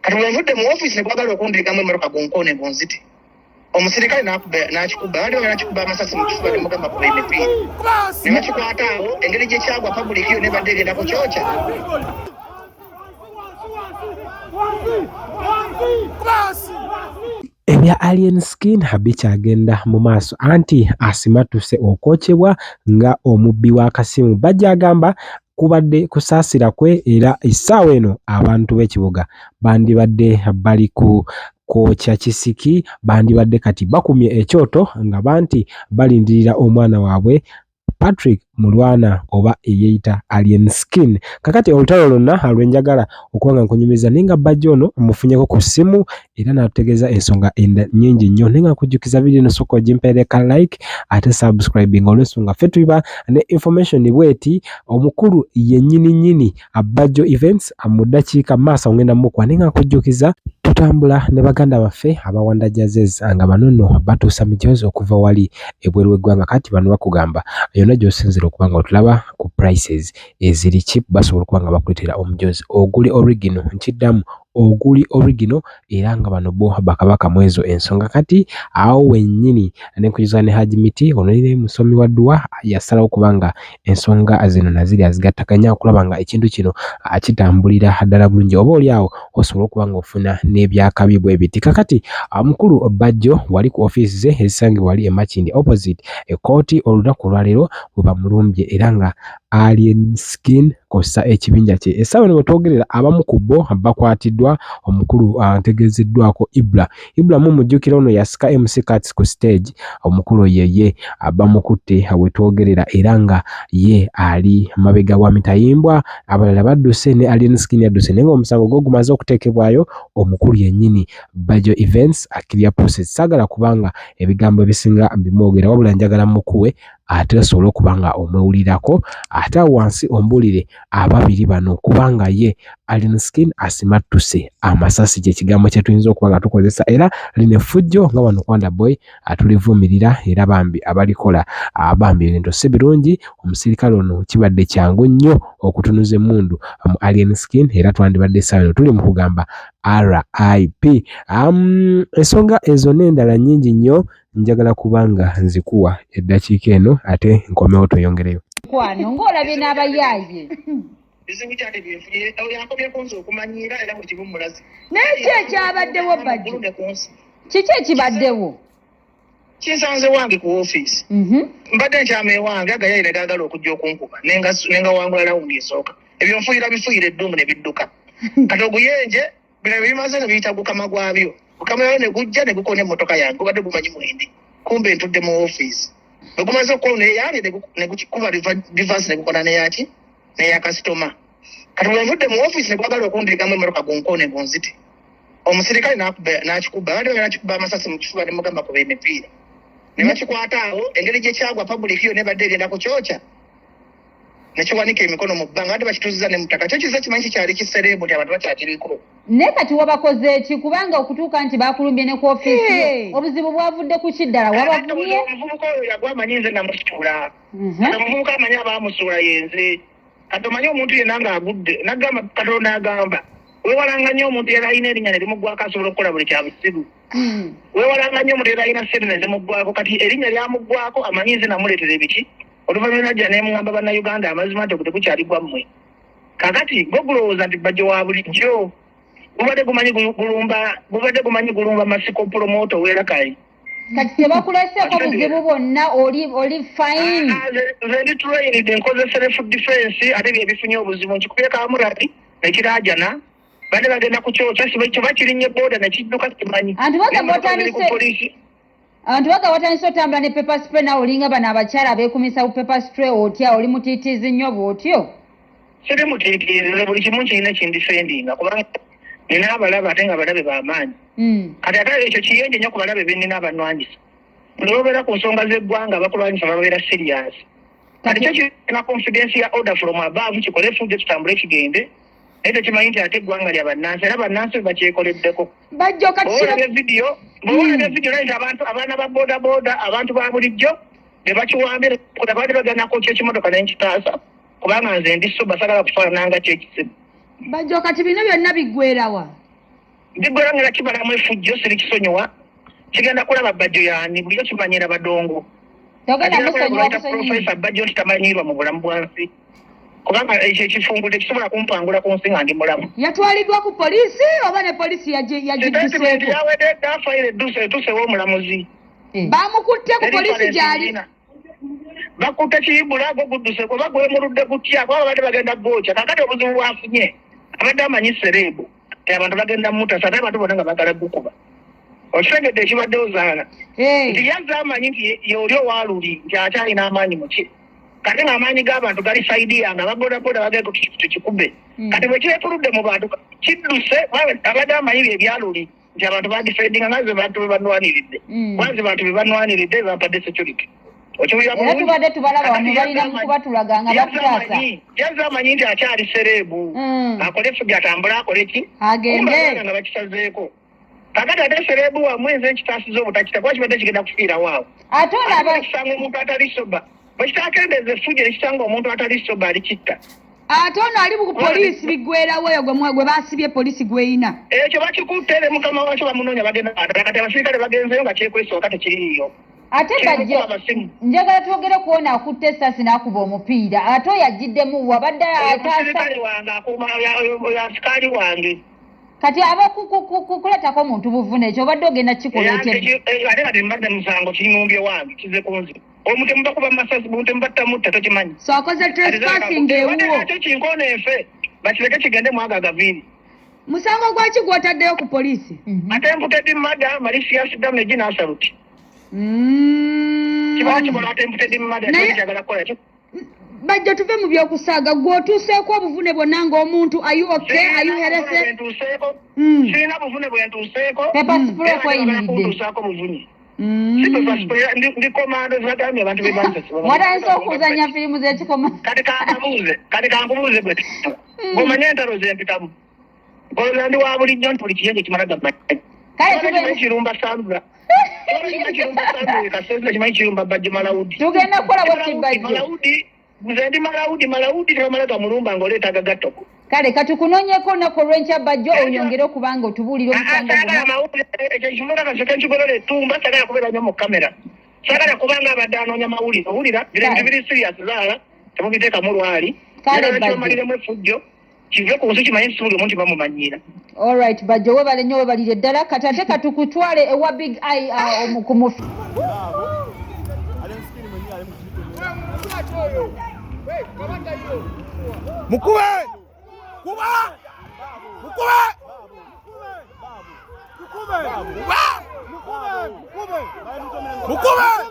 kati bwevudde mu office ne kwagala okundeegamu emmotoka gonkone gonzite omusirikale n'akikuba bandi n'akikuba amasasi mu kifuba ne mugamba kuba emipiira ne bakikwata awo engeri gye kyagwa public yo nebadde egenda kukyokya. Ebya Alien Skin bikyagenda mu maaso anti asimatuse okokyebwa nga omubbi w'akasimu. Bajja agamba kubadde kusaasira kwe era essaawa eno abantu b'ekibuga bandibadde bali ku kwokya kisiki, bandibadde kati bakumye ekyoto nga banti balindirira omwana waabwe Patrick Mulwana oba eyeyita Alien Skin. Kakati olutalo lwonna lwenjagala okuba nga nkunyumiza ninga bajja ono mufunyeko ku ssimu era n'atutegeeza ensonga nnyingi nnyo naye nga nkujjukiza vidiyo eno sooka ogimpeereka like ate subscribing olw'ensonga ffe tuba ne information bweti omukulu yennyini Bajjo Events mu ddakiika maaso ngenda mukuba naye nga nkujjukiza tutambula ne baganda baffe abawanda Jazz nga bano nno batuusa mijoozi okuva wali ebweru w'eggwanga. Kati bano bakugamba yonna gy'osinzira okuba nga otulaba ku prices eziri cheap basobola okuba nga bakuleetera omujoozi oguli original, nkiddamu oguli original era nga bano bo bakabaka mwezo ensonga. Kati awo wennyini n'enkujuza ne Haji Miti ono ne musomi wa dduwa yasalawo kubanga ensonga zino naziri azigattakanya okulaba nga ekintu kino kitambulira ddala bulungi oba oli awo osobola okuba nga ofuna n'ebyakabi bwe biti. Kakati mukulu Bajjo wali ku ofiisi ze ezisangibwa wali e Makindye opposite ekkooti olunaku olwaleero bwe bamulumbye era nga Alien Skin kossa ekibinja kye. Essaawa eno wetwogerera abamu ku bo bakwatiddwa. Omukulu ategeezeddwako Ibra mujjukira ono yasika MC Cuts ku stage. Omukulu yeye bamukutte wetwogerera era nga ye ali mabega wa mitayimbwa, abalala badduse ne Alien Skin yadduse naye nga omusango gwo gumaze okuteekebwayo omukulu yennyini Bajjo Events akirya process. Saagala kubanga ebigambo ebisinga bimwogera wabula njagala mukuwe ate osobola okuba nga omwewulirako ate wansi ombulire ababiri bano kubanga ye Alien Skin asimattuse amasasi kye kigambo kye tuyinza okuba nga tukozesa era line fujjo nga wano Kwanda Boy atulivumirira era bambi abalikola bambi ebintu si birungi. Omusirikale ono kibadde kyangu nnyo okutunuza emmundu mu Alien Skin era twandibadde essaawa eno tuli mu kugamba RIP. Ensonga ezo n'endala nnyingi nnyo njagala kubanga nzikuwa eddakiika eno ate nkomewo tweyongereyo. Kwano ng'olabye n'abayaaye Bizibu kyate byenfunye yakobyeko nze okumanyira era bwe kibumulazi. naye ki ekyabaddewo Bajjo? Kiki ekibaddewo? Kinsanze wange ku ofiisi. Mbadde nkyama ewange agayayira gaagala okujja okunkuba nenga wangula lawundi esooka. Ebyo nfuuyira bifuuyira eddumu ne bidduka. Kati oguyenje bino bimaze ne biyita gukama gwabyo. Gukama yayo ne gujja ne gukoona emmotoka yange gubadde gumanyi mwende. Kumbe ntudde mu ofiisi. Bwe gumaze okukoona eyange ne gukikuba reverse ne gukoona neyaki neya kasitoma. Kati bwevudde mu ofiisi ne kwagala okundeegamu emmotoka gonkone gonzite omusirikale n'akikuba bandi n'akikuba amasasi mu kifuba ne mugamba kuba emipiira ne bakikwata awo engeri gye kyagwa public yo nebadde egenda kukyokya ne kiwanika emikono mu bbanga bandi bakituuziza ne mutaka kyo kiza kimanyi kikyali kiserebu nti abantu bakyakiriko. Naye kati wabakoze ki kubanga okutuuka nti bakulumbye ne ku ofiisi obuzibu bwavudde ku kiddala wabavumye? Omuvubuka oyo yagwa amanyi nze namusuula omuvubuka amanyi abaamusuula yenze kati omanyi omuntu yenna ng'agudde n'agamba Katonda agamba weewalanga nnyo omuntu yali alina erinnya ne limuggwako asobola okukola buli kya busiru. Weewalanga nnyo omuntu yali alina ssente ne zimuggwako kati erinnya lyamuggwako amanyi nze namuleetera ebiki oluvannyuma najja neemugamba bannayuganda amazima nti tekukyali gwammwe. Kakati gwe gulowooza nti Bajjo wa bulijjo gubadde gumanyi gulumba masiko promoto weerakayi. Kati tebakuleseeko buzibu bwonna oli fine? Nze ndi trained nkoze self defense ate byebifunye obuzibu nkikubye Kamurati nekiraajana bade bagenda kukyokya kiba kirinnye booda nekidduka kimanyi. Anti baga watandise otambula ne pepper spray nawe olinga bano abakyala abeekumisa ku pepper spray otya oli mutiitiizi nnyo bw'otyo? Siri mutiitiizi buli kimu kirina kindifendinga kubanga nina abalaba ate nga balabe b'amaanyi. Kati ate ekyo kiyenje nnyo ku balabe be nnina abannwanyisa. Buli babeera ku nsonga z'eggwanga abakulwanyisa babeera serious. Kati kyo kirina confidence ya order from above kikole fudde kitambule kigende. Naye tekimanyi nti ate eggwanga lya bannansi era bannansi bakyekoleddeko. Bajjo kati bw'olabye vidiyo naye nti abaana ba boodabooda abantu ba bulijjo ne bakiwambira baadde bagenda kwokya ekimotoka ne nkitaasa kubanga nze ndi so basagala kufaananga kyekisibu. Bajjo kati bino byonna biggweerawa? ndigorangera kibalamu efujjo siri kisonyiwa kigenda kulaba Bajjo yani buliyo kimanyira badongo Professor Bajjo ntitamanyirwa mu bulamu bwansi kubanga ekyo ekifungu tekisobola kumpangula ku nsi nga ndi mulamu. Yatwaliddwa ku polisi oba ne polisi yagidduseko? Yawedde afaire edduse w'omulamuzi. Bamukutte ku polisi gyali? Bakutte Kiyibula gwo gudduse kuba gwemuludde gutya kuba babadde bagenda bwokya kakati obuzibu bwafunye abadde amanyi serebu abantu bagenda mutasa ate abantu bonna nga bagala gukuba. Okitegedde ekibaddewo zaala nti yazze amanyi nti y'oli owaaluli nti akyalina amaanyi muki kati ng'amaanyi g'abantu gali saidi yange ababodaboda bagenda tukikube kati bwe kyetuludde mu bantu kidduse abadde amanyi ebyaluli nti abantu badifendinga ngaze bantu be banwaniridde wazi bantu be banwaniridde bampadde security era tubadde tubalaba wano balina mukubatulaga nga bakutaasa yazze amanyi nti akyali serebu akole efujja atambule akole ki agende nga bakisazeeko kakati ate serebu wamwenza ekitaasiza obutakita kuba kibadde kigenda kufiira waawo ate olaba kisanga omuntu atali soba bwe kitakendeeza effujja nekisanga omuntu atali soba alikitta ate ono ali ku poliisi biggwerawo eyo gwe baasibye poliisi gweyina ekyo bakikuttere mukama wakyo bamunoonya bagenda kati abasirikale bagenzeyo nga kyekwesooka tekiriiyo ate Bajjo njagala twogere kuona akutte essasi n'akuba omupiira ate oyo agiddemu wabadde ataasirikale wange akuuma asikaali wange kati aba kukuletako omuntu buvune ekyo obadde ogenda kikoleetedde ate kati mbadde musango kinumbye wange kize kunzi omuntu mubakuba masasi omuntu mbattamutta tokimanyi so akoze trespassing ewuwo ate kinkoona enfe bakireke kigende mwaga gaviiri musango gwaki gw'otaddeyo ku poliisi ate mputedde mada malicious damage n'asaluti kibala kibola ate mputedde mada kyagala kukola ki Bajjo tuve mu byokusaaga gw'otuuseeko obuvune bwonna ng'omuntu ayuoke ayuherese ntuuseeko sirina buvune bwe ntuuseeko pepa spray kweyimiridde kuntuusaako buvune si pepa spray ndi komando zagambye abantu bebanzesi watandise okuzanya firimu z'ekikoma kati kankubuuze gwe ng'omanye entalo zempitamu olowooza ndi wa bulijjo nti buli kiyenje kimalaga manyi kirumba sandula kirumba sandula kasente kimanyi kirumba Bajjo Malawudi tugenda kukola bwati Bajjo nze ndi malawudi tebamalaga mulumba ng'oleetaga gattoko kale katukunoonyeko olunaku olw'enkya Bajjo oyongere okuba nga otubuulira ekyo kimulaga sekenkigolola ettumba sagala kubeera nnyo mu kamera sagala kubanga abadde anoonya mawulire owulira bintu biri serious zaala temubiteekamu lwali kyomaliremu effujjo kive ku nsi kimanye kisuuli omuntu bamumanyira alright Bajjo webale nnyo webalire ddala kati ate katukutwale ewa big eye kumufi Mukube! Kuba! Mukube! Mukube! Mukube! Mukube!